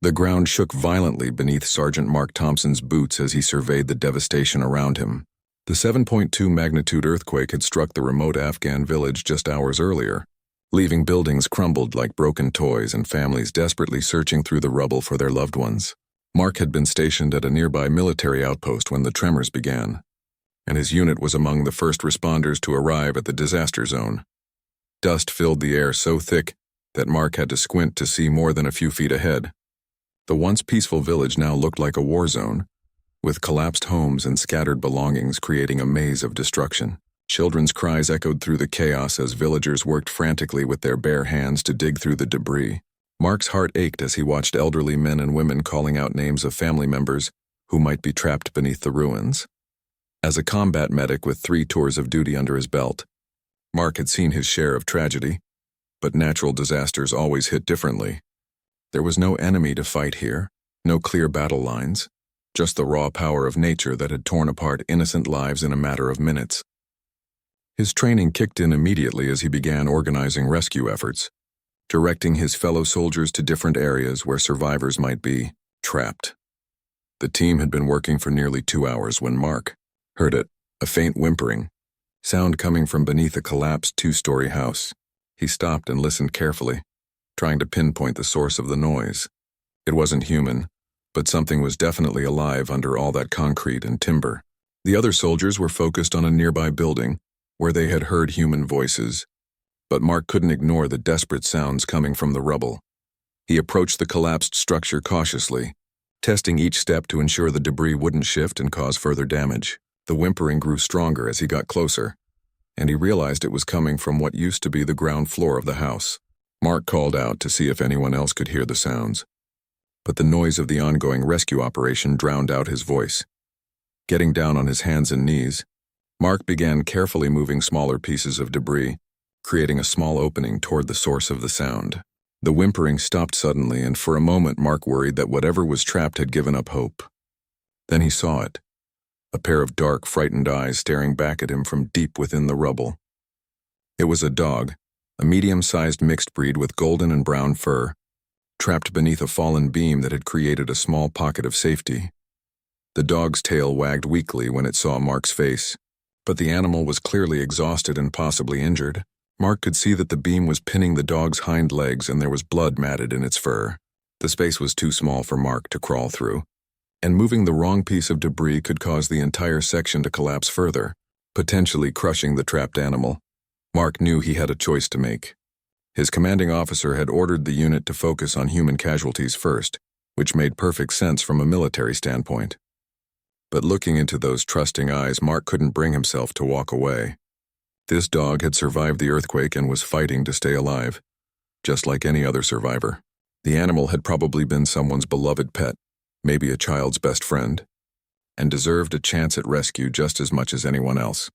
The ground shook violently beneath Sergeant Mark Thompson's boots as he surveyed the devastation around him. The 7.2 magnitude earthquake had struck the remote Afghan village just hours earlier, leaving buildings crumbled like broken toys and families desperately searching through the rubble for their loved ones. Mark had been stationed at a nearby military outpost when the tremors began, and his unit was among the first responders to arrive at the disaster zone. Dust filled the air so thick that Mark had to squint to see more than a few feet ahead. The once peaceful village now looked like a war zone, with collapsed homes and scattered belongings creating a maze of destruction. Children's cries echoed through the chaos as villagers worked frantically with their bare hands to dig through the debris. Mark's heart ached as he watched elderly men and women calling out names of family members who might be trapped beneath the ruins. As a combat medic with 3 tours of duty under his belt, Mark had seen his share of tragedy, but natural disasters always hit differently. There was no enemy to fight here, no clear battle lines, just the raw power of nature that had torn apart innocent lives in a matter of minutes. His training kicked in immediately as he began organizing rescue efforts, directing his fellow soldiers to different areas where survivors might be trapped. The team had been working for nearly 2 hours when Mark heard it, a faint whimpering, sound coming from beneath a collapsed 2-story house. He stopped and listened carefully, trying to pinpoint the source of the noise. It wasn't human, but something was definitely alive under all that concrete and timber. The other soldiers were focused on a nearby building where they had heard human voices, but Mark couldn't ignore the desperate sounds coming from the rubble. He approached the collapsed structure cautiously, testing each step to ensure the debris wouldn't shift and cause further damage. The whimpering grew stronger as he got closer, and he realized it was coming from what used to be the ground floor of the house. Mark called out to see if anyone else could hear the sounds, but the noise of the ongoing rescue operation drowned out his voice. Getting down on his hands and knees, Mark began carefully moving smaller pieces of debris, creating a small opening toward the source of the sound. The whimpering stopped suddenly, and for a moment Mark worried that whatever was trapped had given up hope. Then he saw it, a pair of dark, frightened eyes staring back at him from deep within the rubble. It was a dog, a medium-sized mixed breed with golden and brown fur, trapped beneath a fallen beam that had created a small pocket of safety. The dog's tail wagged weakly when it saw Mark's face, but the animal was clearly exhausted and possibly injured. Mark could see that the beam was pinning the dog's hind legs and there was blood matted in its fur. The space was too small for Mark to crawl through, and moving the wrong piece of debris could cause the entire section to collapse further, potentially crushing the trapped animal. Mark knew he had a choice to make. His commanding officer had ordered the unit to focus on human casualties first, which made perfect sense from a military standpoint. But looking into those trusting eyes, Mark couldn't bring himself to walk away. This dog had survived the earthquake and was fighting to stay alive, just like any other survivor. The animal had probably been someone's beloved pet, maybe a child's best friend, and deserved a chance at rescue just as much as anyone else.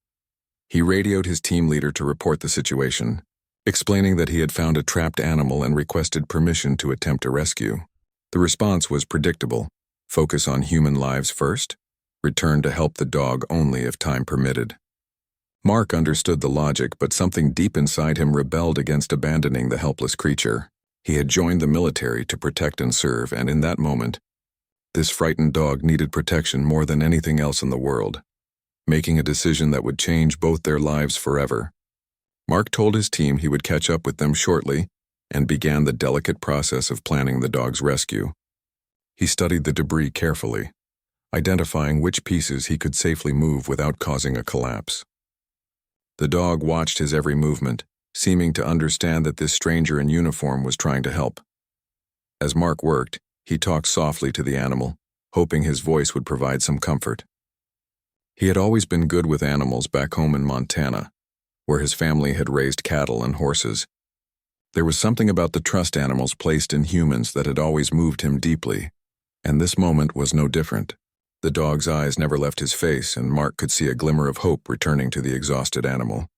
He radioed his team leader to report the situation, explaining that he had found a trapped animal and requested permission to attempt a rescue. The response was predictable: focus on human lives first, return to help the dog only if time permitted. Mark understood the logic, but something deep inside him rebelled against abandoning the helpless creature. He had joined the military to protect and serve, and in that moment, this frightened dog needed protection more than anything else in the world, making a decision that would change both their lives forever. Mark told his team he would catch up with them shortly and began the delicate process of planning the dog's rescue. He studied the debris carefully, identifying which pieces he could safely move without causing a collapse. The dog watched his every movement, seeming to understand that this stranger in uniform was trying to help. As Mark worked, he talked softly to the animal, hoping his voice would provide some comfort. He had always been good with animals back home in Montana, where his family had raised cattle and horses. There was something about the trust animals placed in humans that had always moved him deeply, and this moment was no different. The dog's eyes never left his face, and Mark could see a glimmer of hope returning to the exhausted animal.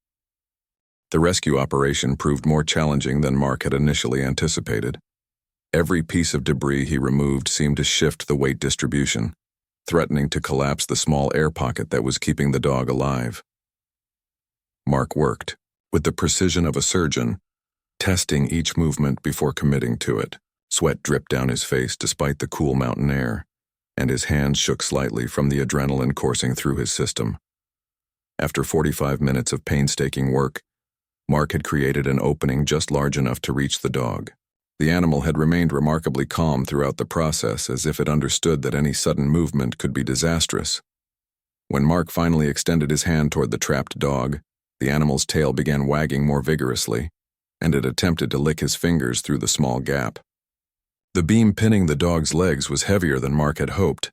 The rescue operation proved more challenging than Mark had initially anticipated. Every piece of debris he removed seemed to shift the weight distribution, threatening to collapse the small air pocket that was keeping the dog alive. Mark worked, with the precision of a surgeon, testing each movement before committing to it. Sweat dripped down his face despite the cool mountain air, and his hands shook slightly from the adrenaline coursing through his system. After 45 minutes of painstaking work, Mark had created an opening just large enough to reach the dog. The animal had remained remarkably calm throughout the process, as if it understood that any sudden movement could be disastrous. When Mark finally extended his hand toward the trapped dog, the animal's tail began wagging more vigorously, and it attempted to lick his fingers through the small gap. The beam pinning the dog's legs was heavier than Mark had hoped,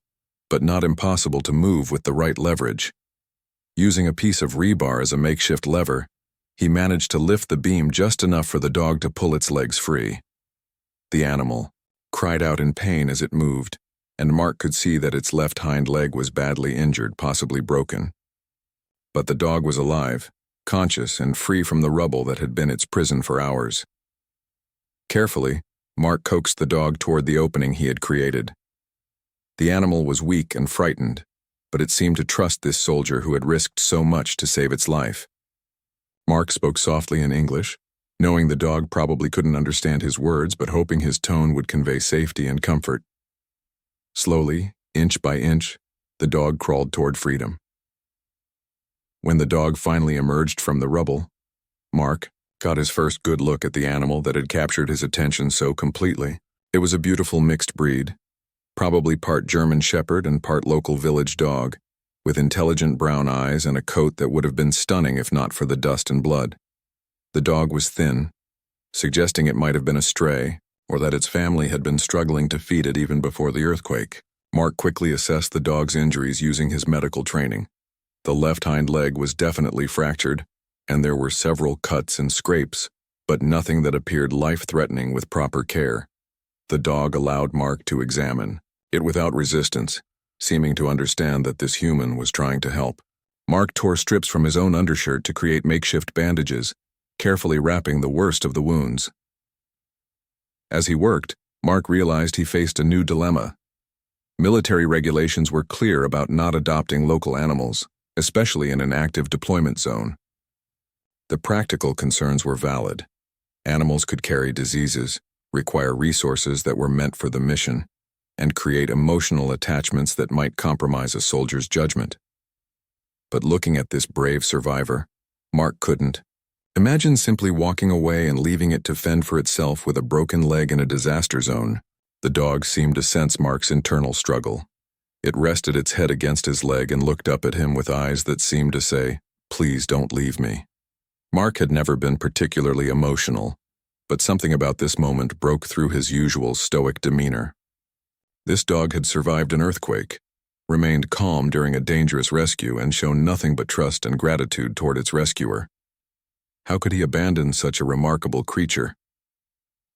but not impossible to move with the right leverage. Using a piece of rebar as a makeshift lever, he managed to lift the beam just enough for the dog to pull its legs free. The animal cried out in pain as it moved, and Mark could see that its left hind leg was badly injured, possibly broken. But the dog was alive, conscious, and free from the rubble that had been its prison for hours. Carefully, Mark coaxed the dog toward the opening he had created. The animal was weak and frightened, but it seemed to trust this soldier who had risked so much to save its life. Mark spoke softly in English, knowing the dog probably couldn't understand his words, but hoping his tone would convey safety and comfort. Slowly, inch by inch, the dog crawled toward freedom. When the dog finally emerged from the rubble, Mark got his first good look at the animal that had captured his attention so completely. It was a beautiful mixed breed, probably part German Shepherd and part local village dog, with intelligent brown eyes and a coat that would have been stunning if not for the dust and blood. The dog was thin, suggesting it might have been a stray, or that its family had been struggling to feed it even before the earthquake. Mark quickly assessed the dog's injuries using his medical training. The left hind leg was definitely fractured, and there were several cuts and scrapes, but nothing that appeared life-threatening with proper care. The dog allowed Mark to examine it without resistance, seeming to understand that this human was trying to help. Mark tore strips from his own undershirt to create makeshift bandages, carefully wrapping the worst of the wounds. As he worked, Mark realized he faced a new dilemma. Military regulations were clear about not adopting local animals, especially in an active deployment zone. The practical concerns were valid. Animals could carry diseases, require resources that were meant for the mission, and create emotional attachments that might compromise a soldier's judgment. But looking at this brave survivor, Mark couldn't. Imagine simply walking away and leaving it to fend for itself with a broken leg in a disaster zone. The dog seemed to sense Mark's internal struggle. It rested its head against his leg and looked up at him with eyes that seemed to say, "Please don't leave me." Mark had never been particularly emotional, but something about this moment broke through his usual stoic demeanor. This dog had survived an earthquake, remained calm during a dangerous rescue, and shown nothing but trust and gratitude toward its rescuer. How could he abandon such a remarkable creature?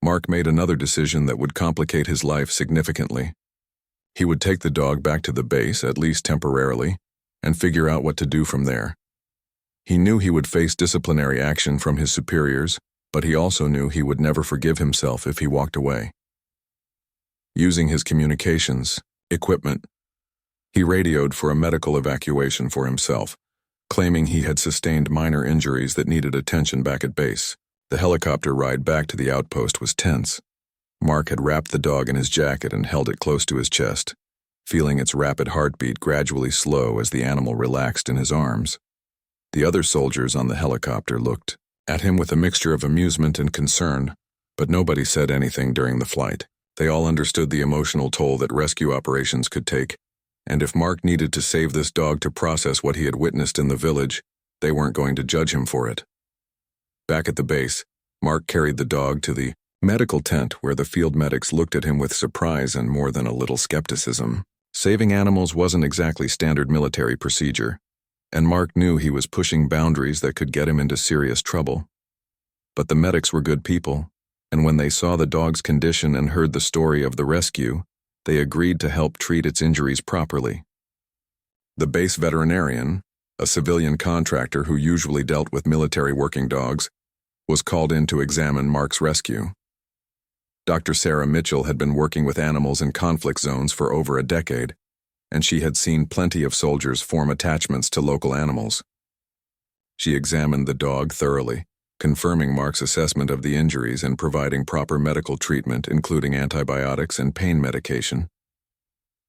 Mark made another decision that would complicate his life significantly. He would take the dog back to the base, at least temporarily, and figure out what to do from there. He knew he would face disciplinary action from his superiors, but he also knew he would never forgive himself if he walked away. Using his communications equipment, he radioed for a medical evacuation for himself, claiming he had sustained minor injuries that needed attention back at base. The helicopter ride back to the outpost was tense. Mark had wrapped the dog in his jacket and held it close to his chest, feeling its rapid heartbeat gradually slow as the animal relaxed in his arms. The other soldiers on the helicopter looked at him with a mixture of amusement and concern, but nobody said anything during the flight. They all understood the emotional toll that rescue operations could take, and if Mark needed to save this dog to process what he had witnessed in the village, they weren't going to judge him for it. Back at the base, Mark carried the dog to the medical tent where the field medics looked at him with surprise and more than a little skepticism. Saving animals wasn't exactly standard military procedure, and Mark knew he was pushing boundaries that could get him into serious trouble. But the medics were good people, and when they saw the dog's condition and heard the story of the rescue, they agreed to help treat its injuries properly. The base veterinarian, a civilian contractor who usually dealt with military working dogs, was called in to examine Mark's rescue. Dr. Sarah Mitchell had been working with animals in conflict zones for over a decade, and she had seen plenty of soldiers form attachments to local animals. She examined the dog thoroughly, confirming Mark's assessment of the injuries and providing proper medical treatment, including antibiotics and pain medication.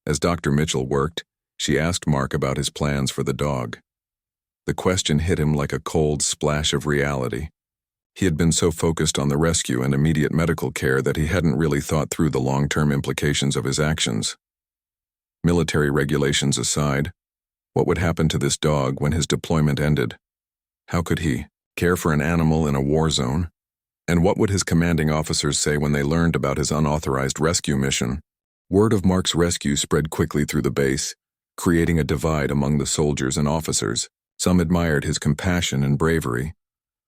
As Dr. Mitchell worked, she asked Mark about his plans for the dog. The question hit him like a cold splash of reality. He had been so focused on the rescue and immediate medical care that he hadn't really thought through the long-term implications of his actions. Military regulations aside, what would happen to this dog when his deployment ended? How could he care for an animal in a war zone? And what would his commanding officers say when they learned about his unauthorized rescue mission? Word of Mark's rescue spread quickly through the base, creating a divide among the soldiers and officers. Some admired his compassion and bravery,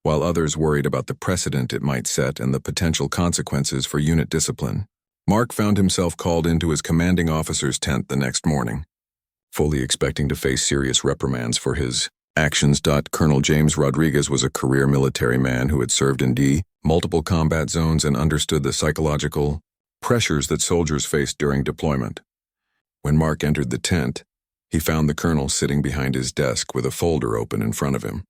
while others worried about the precedent it might set and the potential consequences for unit discipline. Mark found himself called into his commanding officer's tent the next morning, fully expecting to face serious reprimands for his actions. Colonel James Rodriguez was a career military man who had served in multiple combat zones and understood the psychological pressures that soldiers faced during deployment. When Mark entered the tent, he found the colonel sitting behind his desk with a folder open in front of him.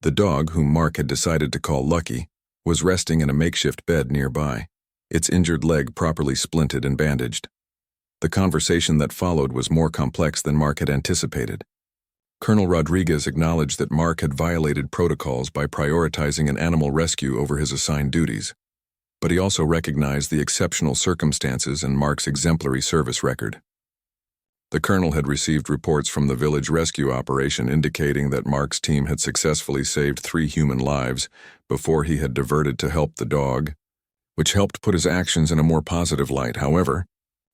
The dog, whom Mark had decided to call Lucky, was resting in a makeshift bed nearby, its injured leg properly splinted and bandaged. The conversation that followed was more complex than Mark had anticipated. Colonel Rodriguez acknowledged that Mark had violated protocols by prioritizing an animal rescue over his assigned duties, but he also recognized the exceptional circumstances and Mark's exemplary service record. The colonel had received reports from the village rescue operation indicating that Mark's team had successfully saved 3 human lives before he had diverted to help the dog, which helped put his actions in a more positive light. However,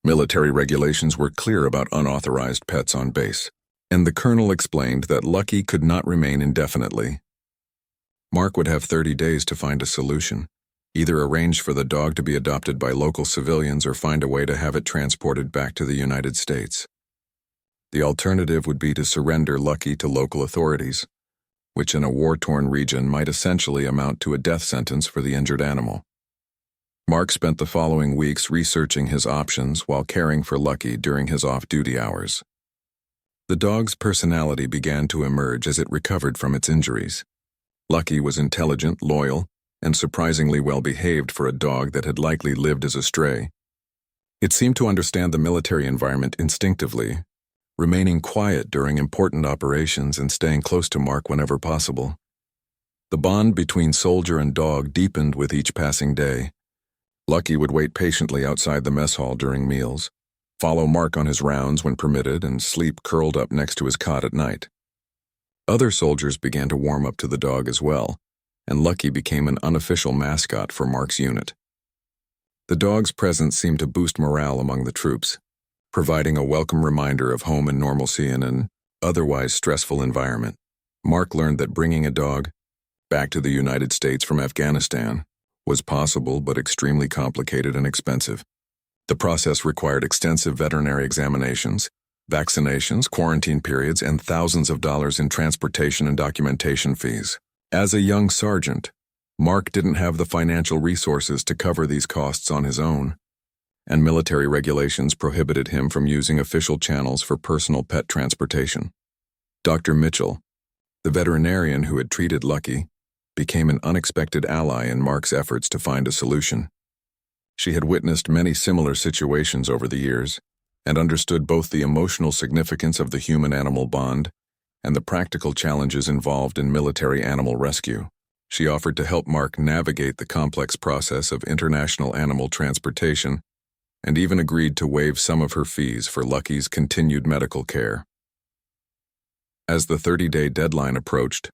military regulations were clear about unauthorized pets on base, and the colonel explained that Lucky could not remain indefinitely. Mark would have 30 days to find a solution, either arrange for the dog to be adopted by local civilians or find a way to have it transported back to the United States. The alternative would be to surrender Lucky to local authorities, which in a war-torn region might essentially amount to a death sentence for the injured animal. Mark spent the following weeks researching his options while caring for Lucky during his off-duty hours. The dog's personality began to emerge as it recovered from its injuries. Lucky was intelligent, loyal, and surprisingly well-behaved for a dog that had likely lived as a stray. It seemed to understand the military environment instinctively, remaining quiet during important operations and staying close to Mark whenever possible. The bond between soldier and dog deepened with each passing day. Lucky would wait patiently outside the mess hall during meals, follow Mark on his rounds when permitted, and sleep curled up next to his cot at night. Other soldiers began to warm up to the dog as well, and Lucky became an unofficial mascot for Mark's unit. The dog's presence seemed to boost morale among the troops, providing a welcome reminder of home and normalcy in an otherwise stressful environment. Mark learned that bringing a dog back to the United States from Afghanistan was possible but extremely complicated and expensive. The process required extensive veterinary examinations, vaccinations, quarantine periods, and thousands of dollars in transportation and documentation fees. As a young sergeant, Mark didn't have the financial resources to cover these costs on his own, and military regulations prohibited him from using official channels for personal pet transportation. Dr. Mitchell, the veterinarian who had treated Lucky, became an unexpected ally in Mark's efforts to find a solution. She had witnessed many similar situations over the years and understood both the emotional significance of the human-animal bond and the practical challenges involved in military animal rescue. She offered to help Mark navigate the complex process of international animal transportation and even agreed to waive some of her fees for Lucky's continued medical care. As the 30-day deadline approached,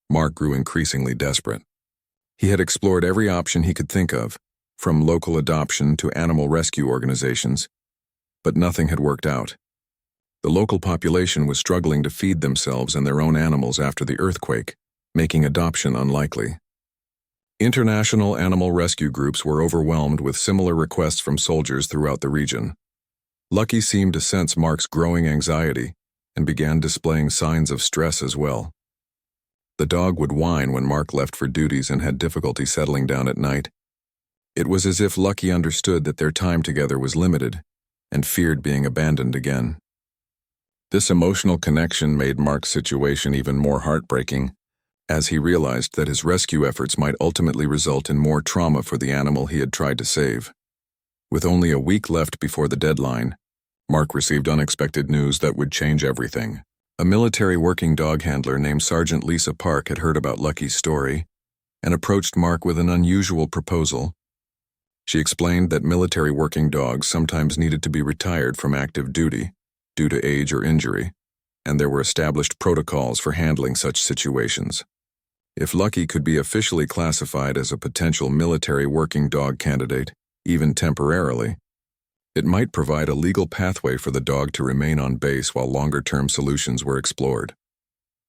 Mark grew increasingly desperate. He had explored every option he could think of, from local adoption to animal rescue organizations, but nothing had worked out. The local population was struggling to feed themselves and their own animals after the earthquake, making adoption unlikely. International animal rescue groups were overwhelmed with similar requests from soldiers throughout the region. Lucky seemed to sense Mark's growing anxiety and began displaying signs of stress as well. The dog would whine when Mark left for duties and had difficulty settling down at night. It was as if Lucky understood that their time together was limited and feared being abandoned again. This emotional connection made Mark's situation even more heartbreaking as he realized that his rescue efforts might ultimately result in more trauma for the animal he had tried to save. With only a week left before the deadline, Mark received unexpected news that would change everything. A military working dog handler named Sergeant Lisa Park had heard about Lucky's story and approached Mark with an unusual proposal. She explained that military working dogs sometimes needed to be retired from active duty due to age or injury, and there were established protocols for handling such situations. If Lucky could be officially classified as a potential military working dog candidate, even temporarily, it might provide a legal pathway for the dog to remain on base while longer-term solutions were explored.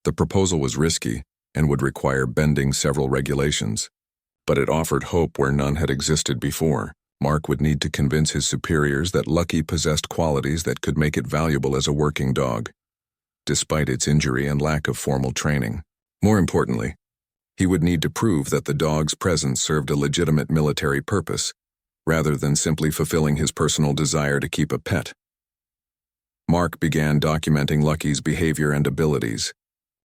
The proposal was risky and would require bending several regulations, but it offered hope where none had existed before. Mark would need to convince his superiors that Lucky possessed qualities that could make it valuable as a working dog, despite its injury and lack of formal training. More importantly, he would need to prove that the dog's presence served a legitimate military purpose, rather than simply fulfilling his personal desire to keep a pet. Mark began documenting Lucky's behavior and abilities,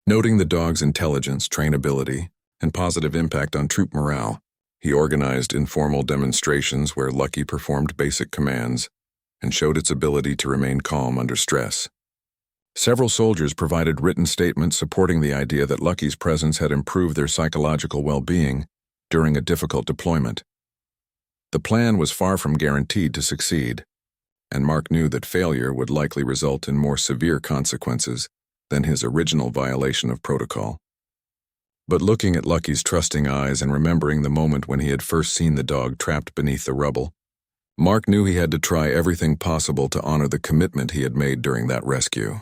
noting the dog's intelligence, trainability, and positive impact on troop morale. He organized informal demonstrations where Lucky performed basic commands and showed its ability to remain calm under stress. Several soldiers provided written statements supporting the idea that Lucky's presence had improved their psychological well-being during a difficult deployment. The plan was far from guaranteed to succeed, and Mark knew that failure would likely result in more severe consequences than his original violation of protocol. But looking at Lucky's trusting eyes and remembering the moment when he had first seen the dog trapped beneath the rubble, Mark knew he had to try everything possible to honor the commitment he had made during that rescue.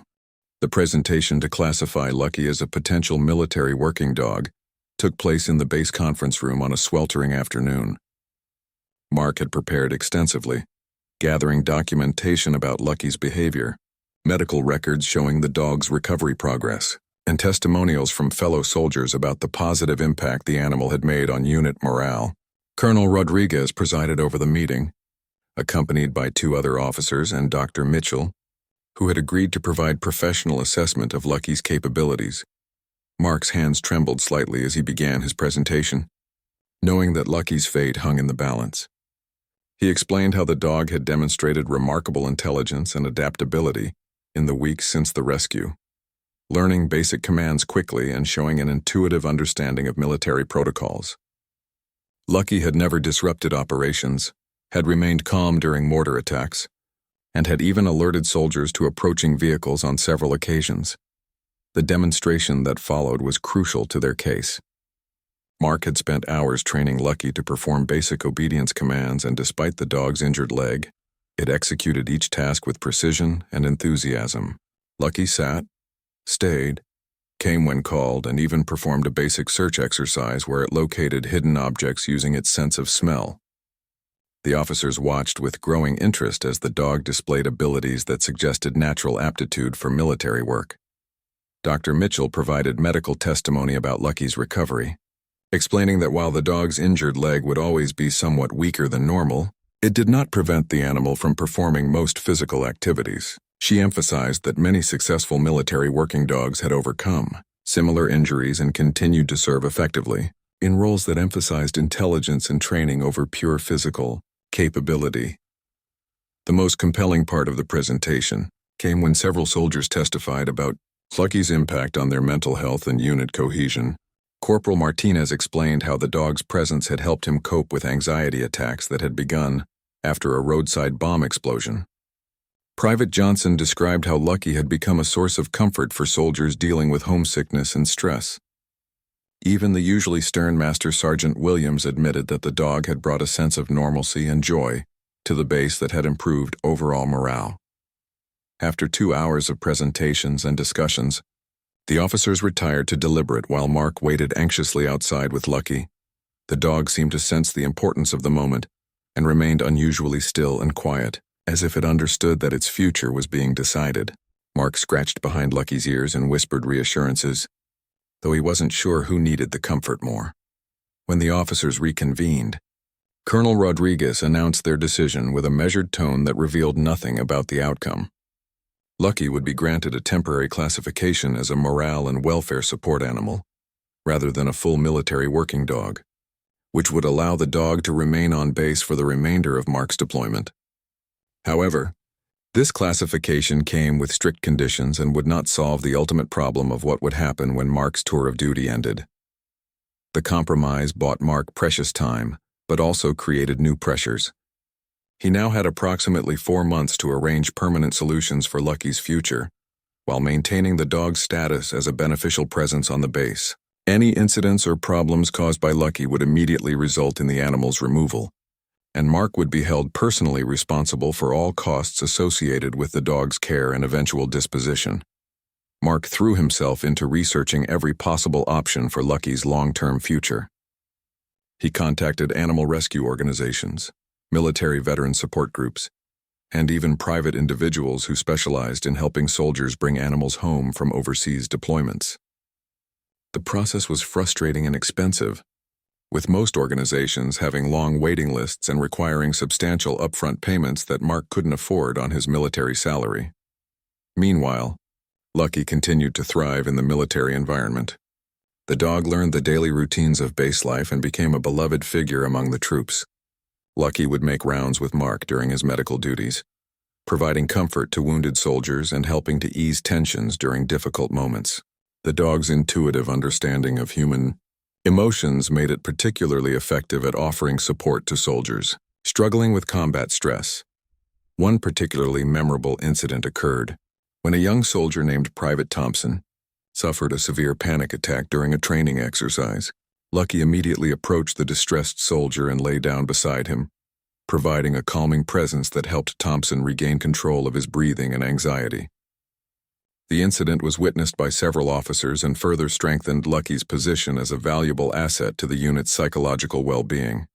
The presentation to classify Lucky as a potential military working dog took place in the base conference room on a sweltering afternoon. Mark had prepared extensively, gathering documentation about Lucky's behavior, medical records showing the dog's recovery progress, and testimonials from fellow soldiers about the positive impact the animal had made on unit morale. Colonel Rodriguez presided over the meeting, accompanied by 2 other officers and Dr. Mitchell, who had agreed to provide professional assessment of Lucky's capabilities. Mark's hands trembled slightly as he began his presentation, knowing that Lucky's fate hung in the balance. He explained how the dog had demonstrated remarkable intelligence and adaptability in the weeks since the rescue, learning basic commands quickly and showing an intuitive understanding of military protocols. Lucky had never disrupted operations, had remained calm during mortar attacks, and had even alerted soldiers to approaching vehicles on several occasions. The demonstration that followed was crucial to their case. Mark had spent hours training Lucky to perform basic obedience commands, and despite the dog's injured leg, it executed each task with precision and enthusiasm. Lucky sat, stayed, came when called, and even performed a basic search exercise where it located hidden objects using its sense of smell. The officers watched with growing interest as the dog displayed abilities that suggested natural aptitude for military work. Dr. Mitchell provided medical testimony about Lucky's recovery, explaining that while the dog's injured leg would always be somewhat weaker than normal, it did not prevent the animal from performing most physical activities. She emphasized that many successful military working dogs had overcome similar injuries and continued to serve effectively in roles that emphasized intelligence and training over pure physical capability. The most compelling part of the presentation came when several soldiers testified about Lucky's impact on their mental health and unit cohesion. Corporal Martinez explained how the dog's presence had helped him cope with anxiety attacks that had begun after a roadside bomb explosion. Private Johnson described how Lucky had become a source of comfort for soldiers dealing with homesickness and stress. Even the usually stern Master Sergeant Williams admitted that the dog had brought a sense of normalcy and joy to the base that had improved overall morale. After 2 hours of presentations and discussions, the officers retired to deliberate while Mark waited anxiously outside with Lucky. The dog seemed to sense the importance of the moment and remained unusually still and quiet, as if it understood that its future was being decided. Mark scratched behind Lucky's ears and whispered reassurances, though he wasn't sure who needed the comfort more. When the officers reconvened, Colonel Rodriguez announced their decision with a measured tone that revealed nothing about the outcome. Lucky would be granted a temporary classification as a morale and welfare support animal, rather than a full military working dog, which would allow the dog to remain on base for the remainder of Mark's deployment. However, this classification came with strict conditions and would not solve the ultimate problem of what would happen when Mark's tour of duty ended. The compromise bought Mark precious time, but also created new pressures. He now had approximately 4 months to arrange permanent solutions for Lucky's future, while maintaining the dog's status as a beneficial presence on the base. Any incidents or problems caused by Lucky would immediately result in the animal's removal, and Mark would be held personally responsible for all costs associated with the dog's care and eventual disposition. Mark threw himself into researching every possible option for Lucky's long-term future. He contacted animal rescue organizations, military veteran support groups, and even private individuals who specialized in helping soldiers bring animals home from overseas deployments. The process was frustrating and expensive, with most organizations having long waiting lists and requiring substantial upfront payments that Mark couldn't afford on his military salary. Meanwhile, Lucky continued to thrive in the military environment. The dog learned the daily routines of base life and became a beloved figure among the troops. Lucky would make rounds with Mark during his medical duties, providing comfort to wounded soldiers and helping to ease tensions during difficult moments. The dog's intuitive understanding of human emotions made it particularly effective at offering support to soldiers struggling with combat stress. One particularly memorable incident occurred when a young soldier named Private Thompson suffered a severe panic attack during a training exercise. Lucky immediately approached the distressed soldier and lay down beside him, providing a calming presence that helped Thompson regain control of his breathing and anxiety. The incident was witnessed by several officers and further strengthened Lucky's position as a valuable asset to the unit's psychological well-being.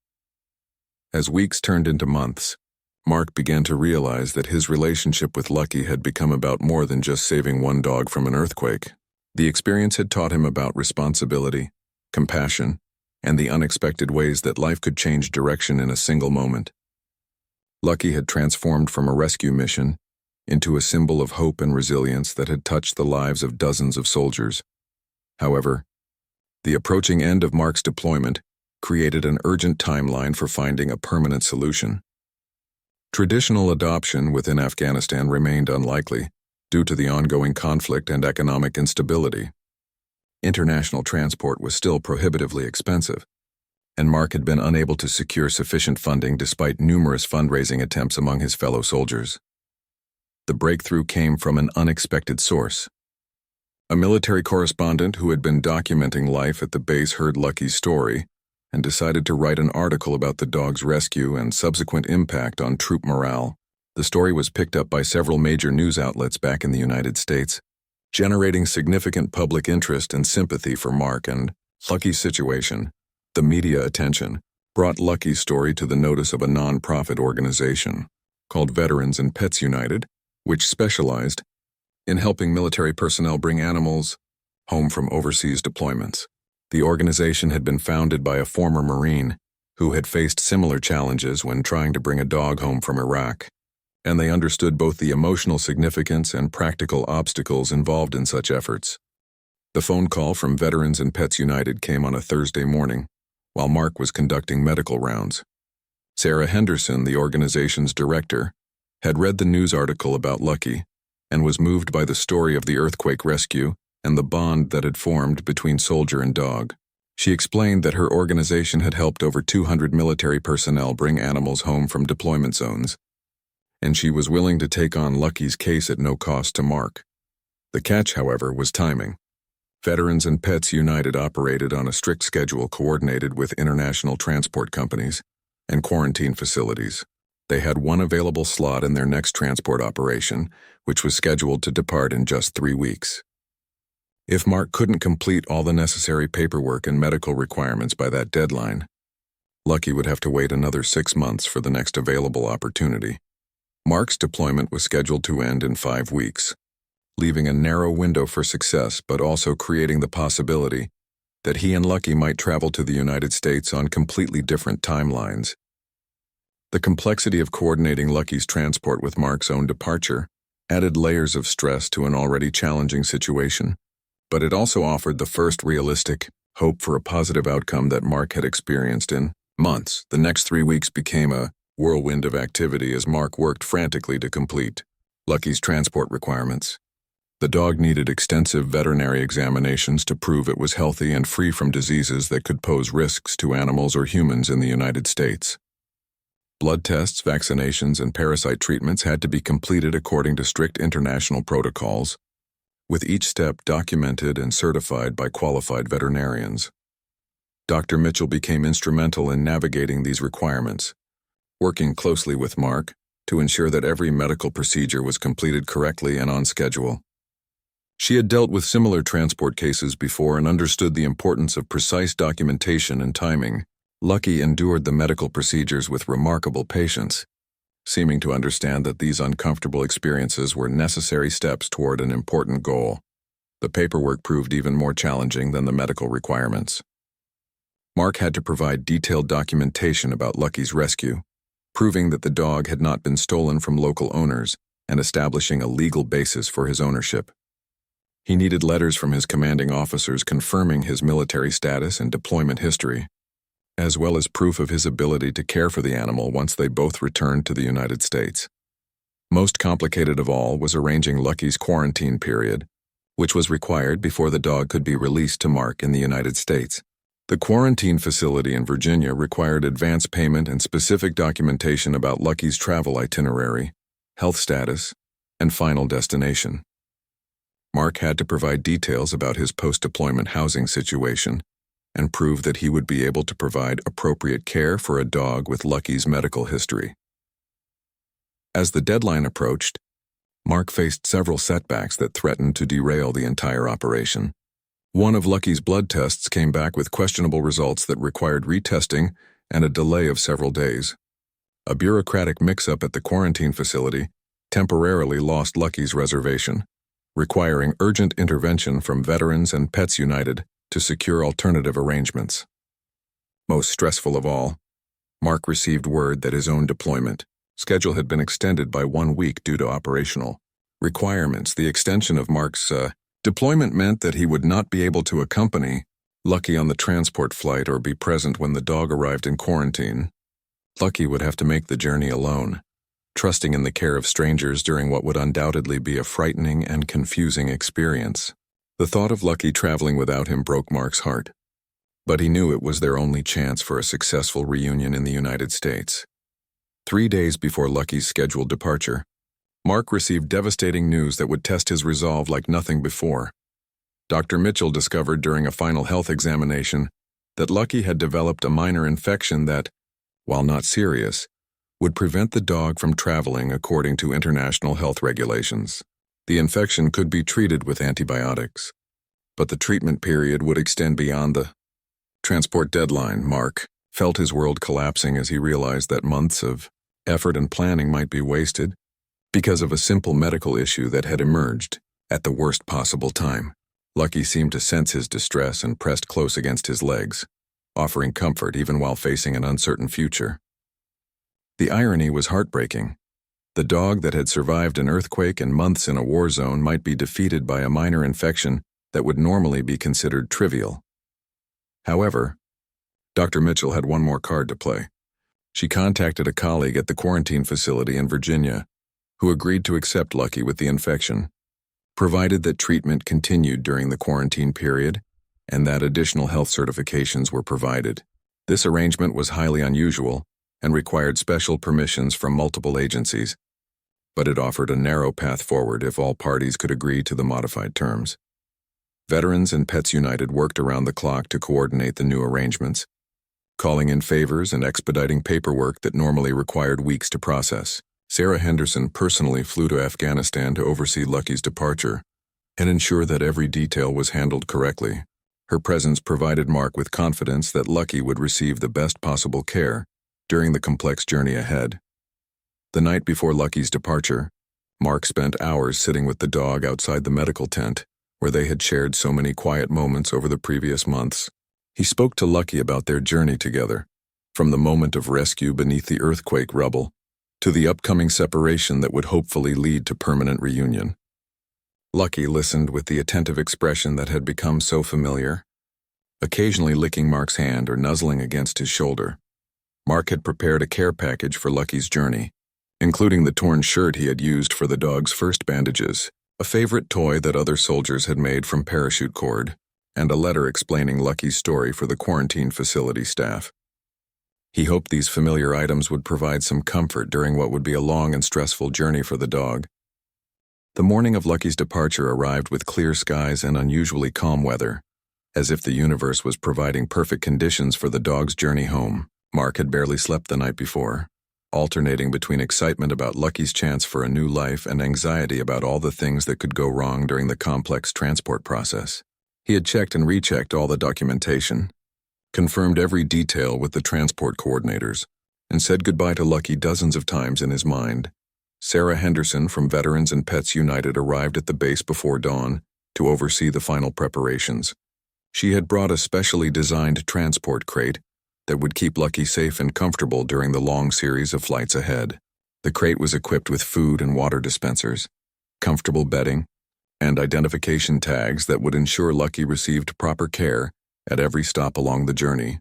As weeks turned into months, Mark began to realize that his relationship with Lucky had become about more than just saving one dog from an earthquake. The experience had taught him about responsibility, compassion, and the unexpected ways that life could change direction in a single moment. Lucky had transformed from a rescue mission into a symbol of hope and resilience that had touched the lives of dozens of soldiers. However, the approaching end of Mark's deployment created an urgent timeline for finding a permanent solution. Traditional adoption within Afghanistan remained unlikely due to the ongoing conflict and economic instability. International transport was still prohibitively expensive, and Mark had been unable to secure sufficient funding despite numerous fundraising attempts among his fellow soldiers. The breakthrough came from an unexpected source. A military correspondent who had been documenting life at the base heard Lucky's story and decided to write an article about the dog's rescue and subsequent impact on troop morale. The story was picked up by several major news outlets back in the United States, generating significant public interest and sympathy for Mark and Lucky's situation. The media attention brought Lucky's story to the notice of a non-profit organization called Veterans and Pets United, which specialized in helping military personnel bring animals home from overseas deployments. The organization had been founded by a former Marine who had faced similar challenges when trying to bring a dog home from Iraq, and they understood both the emotional significance and practical obstacles involved in such efforts. The phone call from Veterans and Pets United came on a Thursday morning, while Mark was conducting medical rounds. Sarah Henderson, the organization's director, had read the news article about Lucky and was moved by the story of the earthquake rescue and the bond that had formed between soldier and dog. She explained that her organization had helped over 200 military personnel bring animals home from deployment zones, and she was willing to take on Lucky's case at no cost to Mark. The catch, however, was timing. Veterans and Pets United operated on a strict schedule coordinated with international transport companies and quarantine facilities. They had one available slot in their next transport operation, which was scheduled to depart in just 3 weeks. If Mark couldn't complete all the necessary paperwork and medical requirements by that deadline, Lucky would have to wait another 6 months for the next available opportunity. Mark's deployment was scheduled to end in 5 weeks, leaving a narrow window for success but also creating the possibility that he and Lucky might travel to the United States on completely different timelines. The complexity of coordinating Lucky's transport with Mark's own departure added layers of stress to an already challenging situation, but it also offered the first realistic hope for a positive outcome that Mark had experienced in months. The next 3 weeks became a whirlwind of activity as Mark worked frantically to complete Lucky's transport requirements. The dog needed extensive veterinary examinations to prove it was healthy and free from diseases that could pose risks to animals or humans in the United States. Blood tests, vaccinations, and parasite treatments had to be completed according to strict international protocols, with each step documented and certified by qualified veterinarians. Dr. Mitchell became instrumental in navigating these requirements, working closely with Mark to ensure that every medical procedure was completed correctly and on schedule. She had dealt with similar transport cases before and understood the importance of precise documentation and timing. Lucky endured the medical procedures with remarkable patience, seeming to understand that these uncomfortable experiences were necessary steps toward an important goal. The paperwork proved even more challenging than the medical requirements. Mark had to provide detailed documentation about Lucky's rescue, proving that the dog had not been stolen from local owners and establishing a legal basis for his ownership. He needed letters from his commanding officers confirming his military status and deployment history, as well as proof of his ability to care for the animal once they both returned to the United States. Most complicated of all was arranging Lucky's quarantine period, which was required before the dog could be released to Mark in the United States. The quarantine facility in Virginia required advance payment and specific documentation about Lucky's travel itinerary, health status, and final destination. Mark had to provide details about his post-deployment housing situation and prove that he would be able to provide appropriate care for a dog with Lucky's medical history. As the deadline approached, Mark faced several setbacks that threatened to derail the entire operation. One of Lucky's blood tests came back with questionable results that required retesting and a delay of several days. A bureaucratic mix-up at the quarantine facility temporarily lost Lucky's reservation, requiring urgent intervention from Veterans and Pets United to secure alternative arrangements. Most stressful of all, Mark received word that his own deployment schedule had been extended by 1 week due to operational requirements. The extension of Mark's deployment meant that he would not be able to accompany Lucky on the transport flight or be present when the dog arrived in quarantine. Lucky would have to make the journey alone, trusting in the care of strangers during what would undoubtedly be a frightening and confusing experience. The thought of Lucky traveling without him broke Mark's heart, but he knew it was their only chance for a successful reunion in the United States. 3 days before Lucky's scheduled departure, Mark received devastating news that would test his resolve like nothing before. Dr. Mitchell discovered during a final health examination that Lucky had developed a minor infection that, while not serious, would prevent the dog from traveling according to international health regulations. The infection could be treated with antibiotics, but the treatment period would extend beyond the transport deadline. Mark felt his world collapsing as he realized that months of effort and planning might be wasted because of a simple medical issue that had emerged at the worst possible time. Lucky seemed to sense his distress and pressed close against his legs, offering comfort even while facing an uncertain future. The irony was heartbreaking. The dog that had survived an earthquake and months in a war zone might be defeated by a minor infection that would normally be considered trivial. However, Dr. Mitchell had one more card to play. She contacted a colleague at the quarantine facility in Virginia who agreed to accept Lucky with the infection, provided that treatment continued during the quarantine period and that additional health certifications were provided. This arrangement was highly unusual and required special permissions from multiple agencies, but it offered a narrow path forward if all parties could agree to the modified terms. Veterans and Pets United worked around the clock to coordinate the new arrangements, calling in favors and expediting paperwork that normally required weeks to process. Sarah Henderson personally flew to Afghanistan to oversee Lucky's departure and ensure that every detail was handled correctly. Her presence provided Mark with confidence that Lucky would receive the best possible care during the complex journey ahead. The night before Lucky's departure, Mark spent hours sitting with the dog outside the medical tent, where they had shared so many quiet moments over the previous months. He spoke to Lucky about their journey together, from the moment of rescue beneath the earthquake rubble to the upcoming separation that would hopefully lead to permanent reunion. Lucky listened with the attentive expression that had become so familiar, occasionally licking Mark's hand or nuzzling against his shoulder. Mark had prepared a care package for Lucky's journey, including the torn shirt he had used for the dog's first bandages, a favorite toy that other soldiers had made from parachute cord, and a letter explaining Lucky's story for the quarantine facility staff. He hoped these familiar items would provide some comfort during what would be a long and stressful journey for the dog. The morning of Lucky's departure arrived with clear skies and unusually calm weather, as if the universe was providing perfect conditions for the dog's journey home. Mark had barely slept the night before, alternating between excitement about Lucky's chance for a new life and anxiety about all the things that could go wrong during the complex transport process. He had checked and rechecked all the documentation, confirmed every detail with the transport coordinators, and said goodbye to Lucky dozens of times in his mind. Sarah Henderson from Veterans and Pets United arrived at the base before dawn to oversee the final preparations. She had brought a specially designed transport crate that would keep Lucky safe and comfortable during the long series of flights ahead. The crate was equipped with food and water dispensers, comfortable bedding, and identification tags that would ensure Lucky received proper care at every stop along the journey.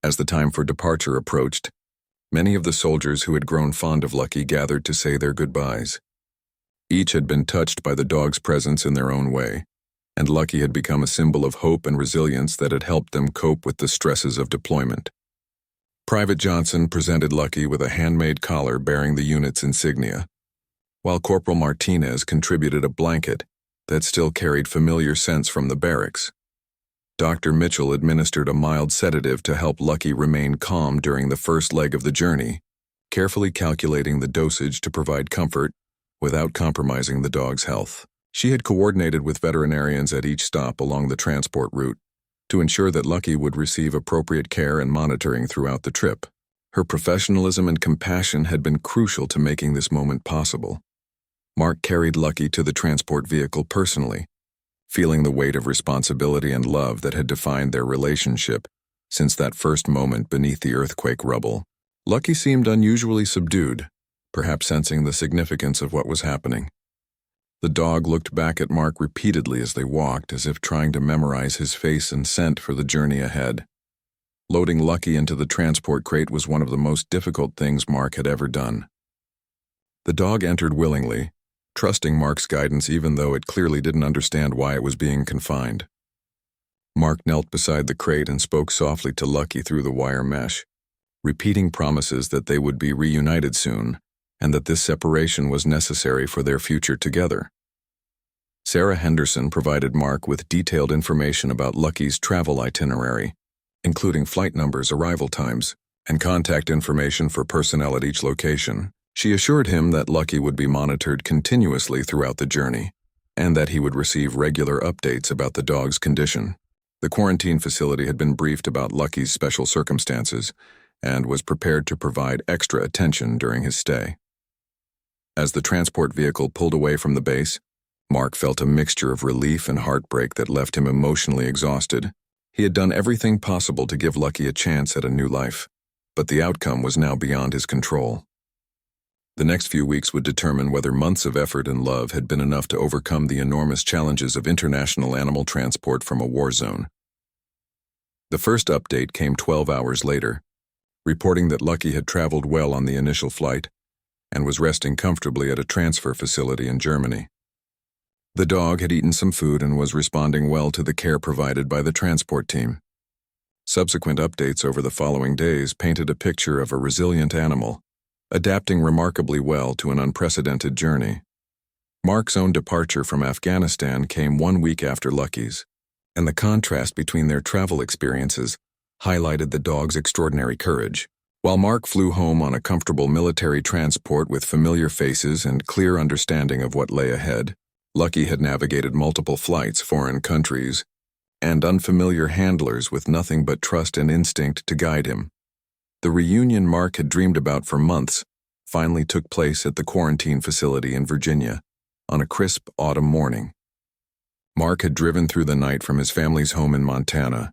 As the time for departure approached, many of the soldiers who had grown fond of Lucky gathered to say their goodbyes. Each had been touched by the dog's presence in their own way, and Lucky had become a symbol of hope and resilience that had helped them cope with the stresses of deployment. Private Johnson presented Lucky with a handmade collar bearing the unit's insignia, while Corporal Martinez contributed a blanket that still carried familiar scents from the barracks. Dr. Mitchell administered a mild sedative to help Lucky remain calm during the first leg of the journey, carefully calculating the dosage to provide comfort without compromising the dog's health. She had coordinated with veterinarians at each stop along the transport route to ensure that Lucky would receive appropriate care and monitoring throughout the trip. Her professionalism and compassion had been crucial to making this moment possible. Mark carried Lucky to the transport vehicle personally, feeling the weight of responsibility and love that had defined their relationship since that first moment beneath the earthquake rubble. Lucky seemed unusually subdued, perhaps sensing the significance of what was happening. The dog looked back at Mark repeatedly as they walked, as if trying to memorize his face and scent for the journey ahead. Loading Lucky into the transport crate was one of the most difficult things Mark had ever done. The dog entered willingly, trusting Mark's guidance even though it clearly didn't understand why it was being confined. Mark knelt beside the crate and spoke softly to Lucky through the wire mesh, repeating promises that they would be reunited soon and that this separation was necessary for their future together. Sarah Henderson provided Mark with detailed information about Lucky's travel itinerary, including flight numbers, arrival times, and contact information for personnel at each location. She assured him that Lucky would be monitored continuously throughout the journey, and that he would receive regular updates about the dog's condition. The quarantine facility had been briefed about Lucky's special circumstances and was prepared to provide extra attention during his stay. As the transport vehicle pulled away from the base, Mark felt a mixture of relief and heartbreak that left him emotionally exhausted. He had done everything possible to give Lucky a chance at a new life, but the outcome was now beyond his control. The next few weeks would determine whether months of effort and love had been enough to overcome the enormous challenges of international animal transport from a war zone. The first update came 12 hours later, reporting that Lucky had traveled well on the initial flight and was resting comfortably at a transfer facility in Germany. The dog had eaten some food and was responding well to the care provided by the transport team. Subsequent updates over the following days painted a picture of a resilient animal, adapting remarkably well to an unprecedented journey. Mark's own departure from Afghanistan came 1 week after Lucky's, and the contrast between their travel experiences highlighted the dog's extraordinary courage. While Mark flew home on a comfortable military transport with familiar faces and clear understanding of what lay ahead, Lucky had navigated multiple flights, foreign countries, and unfamiliar handlers with nothing but trust and instinct to guide him. The reunion Mark had dreamed about for months finally took place at the quarantine facility in Virginia on a crisp autumn morning. Mark had driven through the night from his family's home in Montana,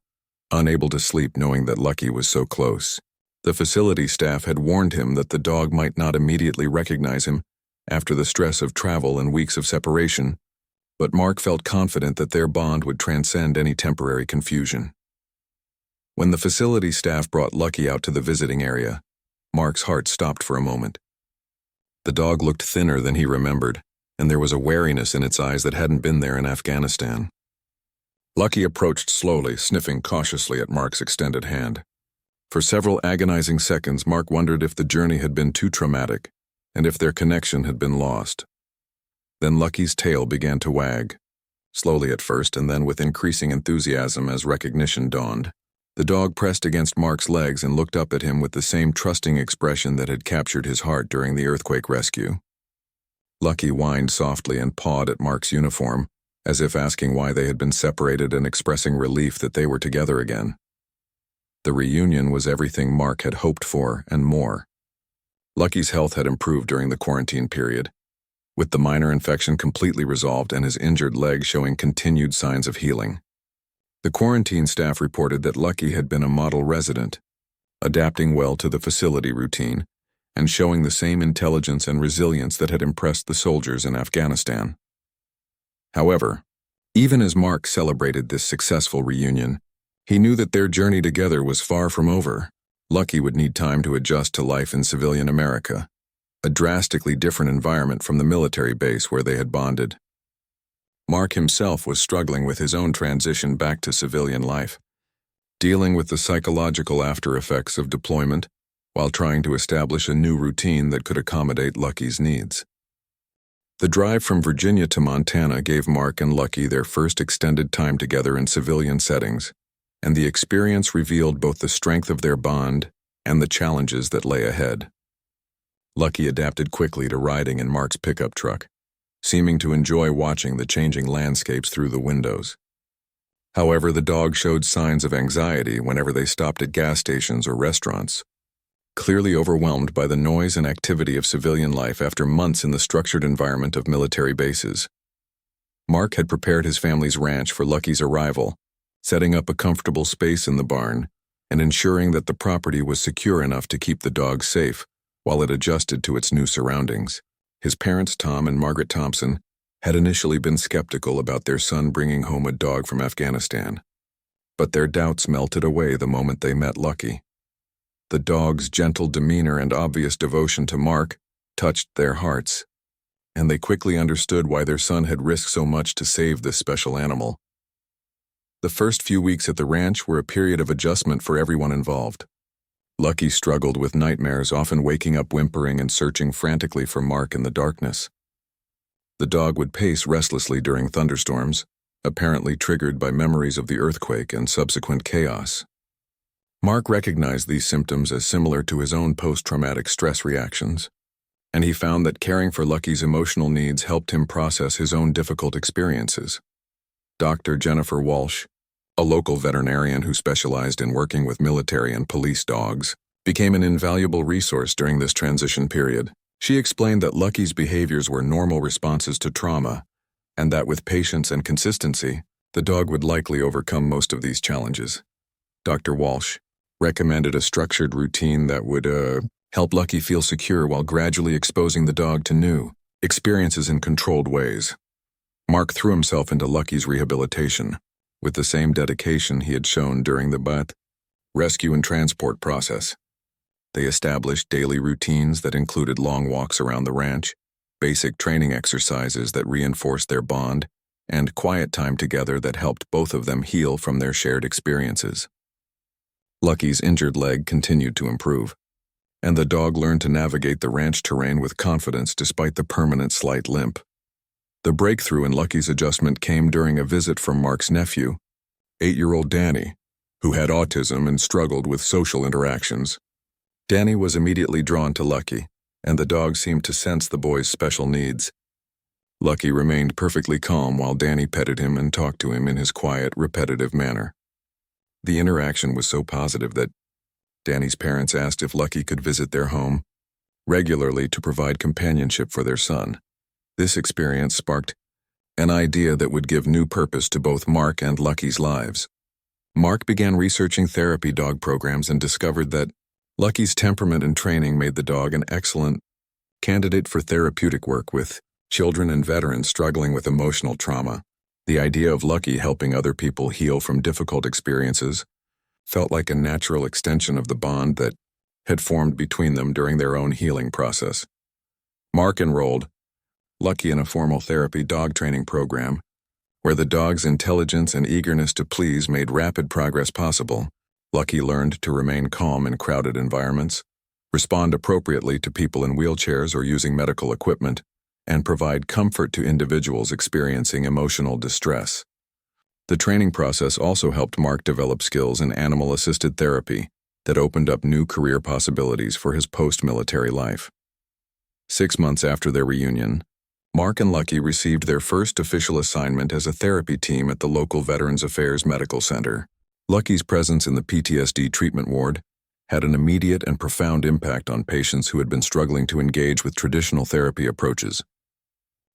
unable to sleep knowing that Lucky was so close. The facility staff had warned him that the dog might not immediately recognize him after the stress of travel and weeks of separation, but Mark felt confident that their bond would transcend any temporary confusion. When the facility staff brought Lucky out to the visiting area, Mark's heart stopped for a moment. The dog looked thinner than he remembered, and there was a wariness in its eyes that hadn't been there in Afghanistan. Lucky approached slowly, sniffing cautiously at Mark's extended hand. For several agonizing seconds, Mark wondered if the journey had been too traumatic, and if their connection had been lost. Then Lucky's tail began to wag, slowly at first and then with increasing enthusiasm as recognition dawned. The dog pressed against Mark's legs and looked up at him with the same trusting expression that had captured his heart during the earthquake rescue. Lucky whined softly and pawed at Mark's uniform, as if asking why they had been separated and expressing relief that they were together again. The reunion was everything Mark had hoped for and more. Lucky's health had improved during the quarantine period, with the minor infection completely resolved and his injured leg showing continued signs of healing. The quarantine staff reported that Lucky had been a model resident, adapting well to the facility routine and showing the same intelligence and resilience that had impressed the soldiers in Afghanistan. However, even as Mark celebrated this successful reunion, he knew that their journey together was far from over. Lucky would need time to adjust to life in civilian America, a drastically different environment from the military base where they had bonded. Mark himself was struggling with his own transition back to civilian life, dealing with the psychological after-effects of deployment while trying to establish a new routine that could accommodate Lucky's needs. The drive from Virginia to Montana gave Mark and Lucky their first extended time together in civilian settings, and the experience revealed both the strength of their bond and the challenges that lay ahead. Lucky adapted quickly to riding in Mark's pickup truck, seeming to enjoy watching the changing landscapes through the windows. However, the dog showed signs of anxiety whenever they stopped at gas stations or restaurants, clearly overwhelmed by the noise and activity of civilian life after months in the structured environment of military bases. Mark had prepared his family's ranch for Lucky's arrival, setting up a comfortable space in the barn and ensuring that the property was secure enough to keep the dog safe while it adjusted to its new surroundings. His parents, Tom and Margaret Thompson, had initially been skeptical about their son bringing home a dog from Afghanistan, but their doubts melted away the moment they met Lucky. The dog's gentle demeanor and obvious devotion to Mark touched their hearts, and they quickly understood why their son had risked so much to save this special animal. The first few weeks at the ranch were a period of adjustment for everyone involved. Lucky struggled with nightmares, often waking up whimpering and searching frantically for Mark in the darkness. The dog would pace restlessly during thunderstorms, apparently triggered by memories of the earthquake and subsequent chaos. Mark recognized these symptoms as similar to his own post-traumatic stress reactions, and he found that caring for Lucky's emotional needs helped him process his own difficult experiences. Dr. Jennifer Walsh, a local veterinarian who specialized in working with military and police dogs, became an invaluable resource during this transition period. She explained that Lucky's behaviors were normal responses to trauma, and that with patience and consistency, the dog would likely overcome most of these challenges. Dr. Walsh recommended a structured routine that would help Lucky feel secure while gradually exposing the dog to new experiences in controlled ways. Mark threw himself into Lucky's rehabilitation, with the same dedication he had shown during the bath, rescue and transport process. They established daily routines that included long walks around the ranch, basic training exercises that reinforced their bond, and quiet time together that helped both of them heal from their shared experiences. Lucky's injured leg continued to improve, and the dog learned to navigate the ranch terrain with confidence despite the permanent slight limp. The breakthrough in Lucky's adjustment came during a visit from Mark's nephew, 8-year-old Danny, who had autism and struggled with social interactions. Danny was immediately drawn to Lucky, and the dog seemed to sense the boy's special needs. Lucky remained perfectly calm while Danny petted him and talked to him in his quiet, repetitive manner. The interaction was so positive that Danny's parents asked if Lucky could visit their home regularly to provide companionship for their son. This experience sparked an idea that would give new purpose to both Mark and Lucky's lives. Mark began researching therapy dog programs and discovered that Lucky's temperament and training made the dog an excellent candidate for therapeutic work with children and veterans struggling with emotional trauma. The idea of Lucky helping other people heal from difficult experiences felt like a natural extension of the bond that had formed between them during their own healing process. Mark enrolled Lucky in a formal therapy dog training program, where the dog's intelligence and eagerness to please made rapid progress possible. Lucky learned to remain calm in crowded environments, respond appropriately to people in wheelchairs or using medical equipment, and provide comfort to individuals experiencing emotional distress. The training process also helped Mark develop skills in animal-assisted therapy that opened up new career possibilities for his post-military life. 6 months after their reunion, Mark and Lucky received their first official assignment as a therapy team at the local Veterans Affairs Medical Center. Lucky's presence in the PTSD treatment ward had an immediate and profound impact on patients who had been struggling to engage with traditional therapy approaches.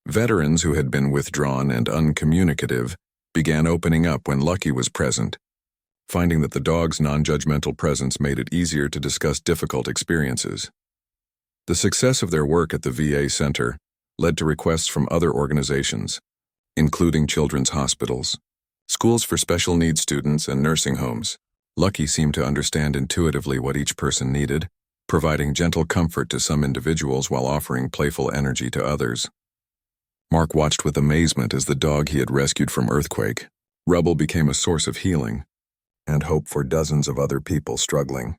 Veterans who had been withdrawn and uncommunicative began opening up when Lucky was present, finding that the dog's non-judgmental presence made it easier to discuss difficult experiences. The success of their work at the VA center led to requests from other organizations, including children's hospitals, schools for special needs students, and nursing homes. Lucky seemed to understand intuitively what each person needed, providing gentle comfort to some individuals while offering playful energy to others. Mark watched with amazement as the dog he had rescued from earthquake rubble became a source of healing and hope for dozens of other people struggling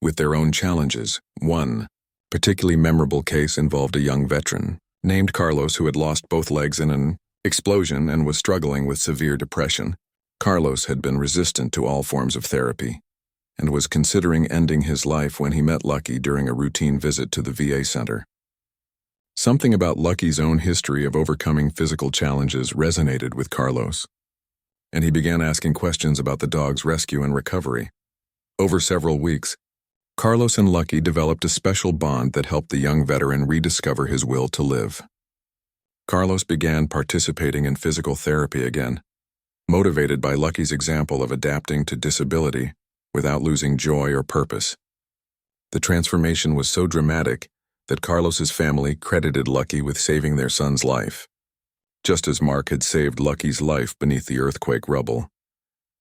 with their own challenges. One particularly memorable case involved a young veteran named Carlos who had lost both legs in an explosion and was struggling with severe depression. Carlos had been resistant to all forms of therapy and was considering ending his life when he met Lucky during a routine visit to the VA center. Something about Lucky's own history of overcoming physical challenges resonated with Carlos, and he began asking questions about the dog's rescue and recovery. Over several weeks, Carlos and Lucky developed a special bond that helped the young veteran rediscover his will to live. Carlos began participating in physical therapy again, motivated by Lucky's example of adapting to disability without losing joy or purpose. The transformation was so dramatic that Carlos's family credited Lucky with saving their son's life, just as Mark had saved Lucky's life beneath the earthquake rubble.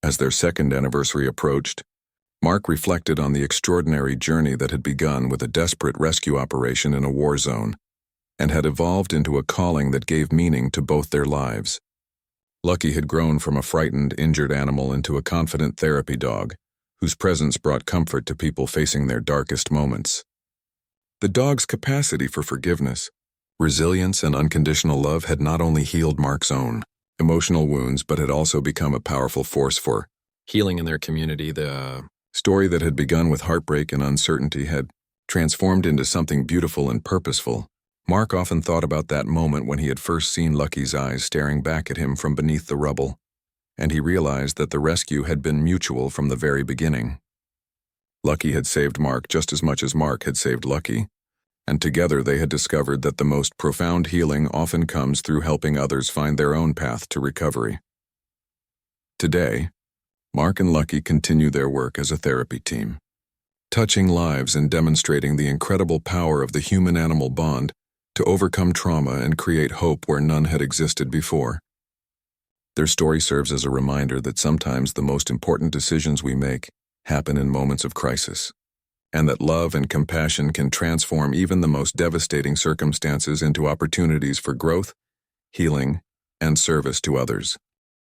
As their second anniversary approached, Mark reflected on the extraordinary journey that had begun with a desperate rescue operation in a war zone and had evolved into a calling that gave meaning to both their lives. Lucky had grown from a frightened, injured animal into a confident therapy dog, whose presence brought comfort to people facing their darkest moments. The dog's capacity for forgiveness, resilience, and unconditional love had not only healed Mark's own emotional wounds, but had also become a powerful force for healing in their community. The story that had begun with heartbreak and uncertainty had transformed into something beautiful and purposeful. Mark often thought about that moment when he had first seen Lucky's eyes staring back at him from beneath the rubble, and he realized that the rescue had been mutual from the very beginning. Lucky had saved Mark just as much as Mark had saved Lucky, and together they had discovered that the most profound healing often comes through helping others find their own path to recovery. Today, Mark and Lucky continue their work as a therapy team, touching lives and demonstrating the incredible power of the human-animal bond to overcome trauma and create hope where none had existed before. Their story serves as a reminder that sometimes the most important decisions we make happen in moments of crisis, and that love and compassion can transform even the most devastating circumstances into opportunities for growth, healing, and service to others.